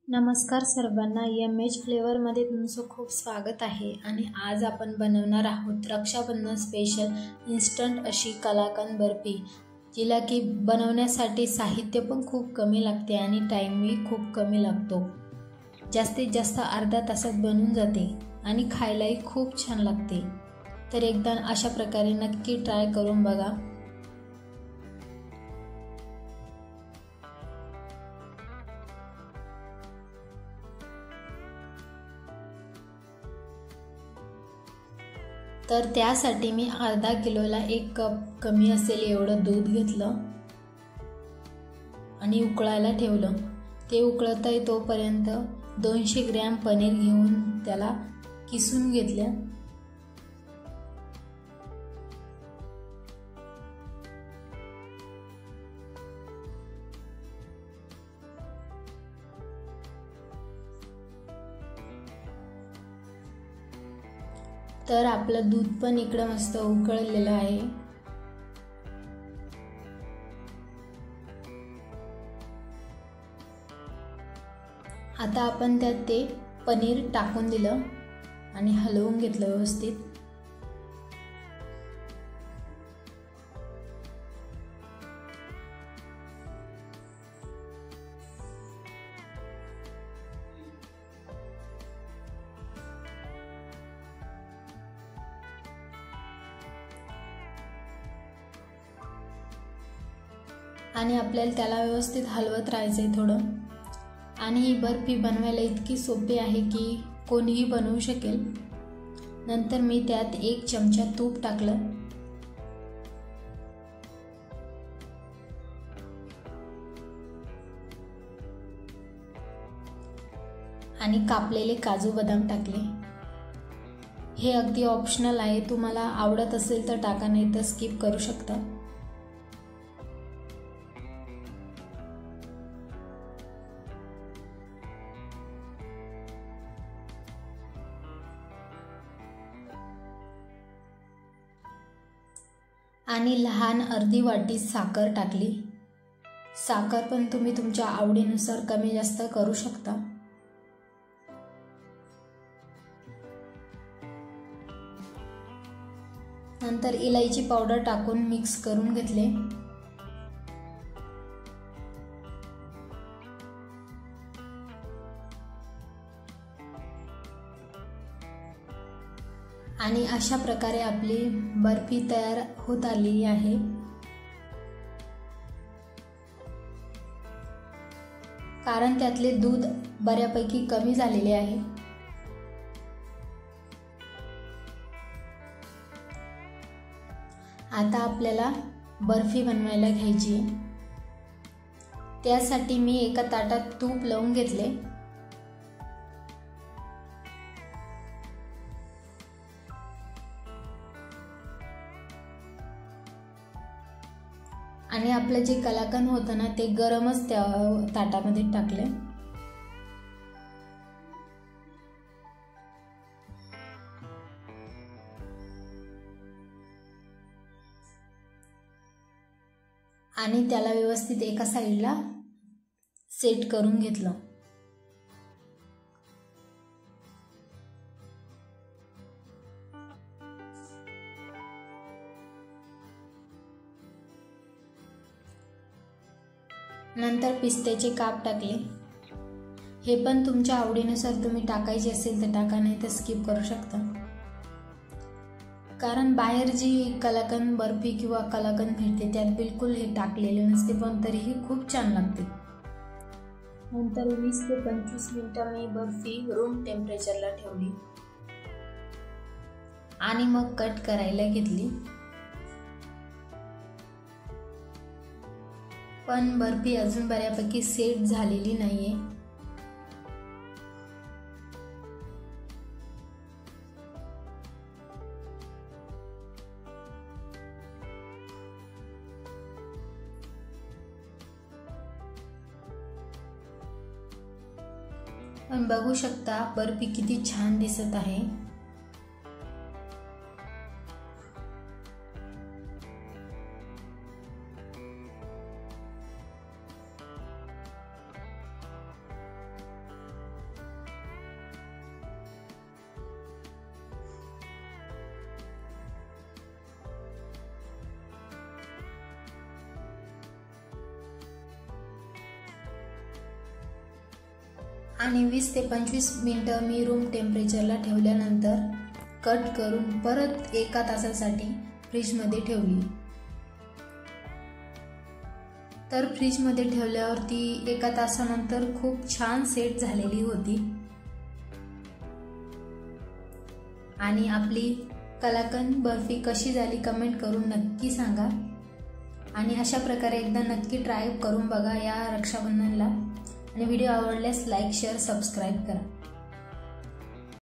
नमस्कार सर्वांना, एच फ्लेवरमध्ये तुमचं खूप स्वागत आहे. आणि आज आपण बनवणार आहोत रक्षाबंधन स्पेशल इन्स्टंट अशी कलाकंद बर्फी, जिला की बनवण्यासाठी साहित्य पण खूप कमी लागते आणि टाईमही खूप कमी लागतो. जास्तीत जास्त अर्धा तासात बनून जाते आणि खायलाही खूप छान लागते. तर एकदा अशा प्रकारे नक्की ट्राय करून बघा. तर त्यासाठी मी अर्धा किलोला 1 कप कमी असेल एवढं दूध घेतलं आणि उकळायला ठेवलं. ते उकळत आहे तोपर्यंत 200 ग्रॅम पनीर घेऊन त्याला किसून घेतलं. तर आपलं दूध पण इकडं मस्त उकळलेलं आहे. आता आपण त्यात ते पनीर टाकून दिलं आणि हलवून घेतलं व्यवस्थित. आणि आपल्याला त्याला व्यवस्थित हलवत राहायचं आहे थोडं. आणि ही बर्फी बनवायला इतकी सोपी आहे की कोणीही बनवू शकेल. नंतर मी त्यात 1 चमचा तूप टाकलं आणि कापलेले काजू बदाम टाकले. हे अगदी ऑप्शनल आहे, तुम्हाला आवडत असेल तर टाका, नाही तर स्किप करू शकता. आणि लहान अर्धी वाटी साखर टाकली. साखर पण तुम्ही तुमच्या आवडीनुसार कमी जास्त करू शकता. नंतर इलायची पावडर टाकून मिक्स करून घेतले. आणि अशा प्रकारे आपली बर्फी तयार होत आली आहे. कारण त्यातले दूध बऱ्यापैकी कमी झालेले आहे. आता आपल्याला बर्फी बनवायला घ्यायची. त्यासाठी मी एका ताटात तूप लावून घेतले. आणि आपलं जे कलाकंद होतं ना, ते गरमच त्या ताटामध्ये टाकले. आणि त्याला व्यवस्थित एका साईडला सेट करून घेतलं. नंतर पिस्त्याचे काप टाकले. हे पण तुमच्या आवडीनुसार तुम्ही टाकायचे असेल तर टाका, नाही तर स्किप करू शकता. कारण बाहेर जी कलाकंद बर्फी किंवा कलाकंद भेटते त्यात बिलकुल हे टाकलेले नसते, पण तरीही खूप छान लागते. नंतर 20 ते 25 मिनिटं मी बर्फी रूम टेम्परेचरला ठेवली आणि मग कट करायला घेतली. पण बर्फी अजून बऱ्यापैकी सेट झालेली नाहीये. पण बघू शकता बर्फी किती छान दिसत आहे. आणि 20 ते 25 मिनिटं मी रूम टेम्परेचरला ठेवल्यानंतर कट करून परत 1 तासासाठी फ्रीजमध्ये ठेवली। तर फ्रीजमध्ये ठेवल्यावर ती 1 तासानंतर खूप छान सेट झालेली होती आणि आपली कलाकंद बर्फी कशी झाली कमेंट करून नक्की सांगा आणि अशा प्रकारे एकदा नक्की ट्राय करून बघा या रक्षाबंधनला। आणि व्हिडिओ आवडल्यास लाईक शेअर सबस्क्राईब करा।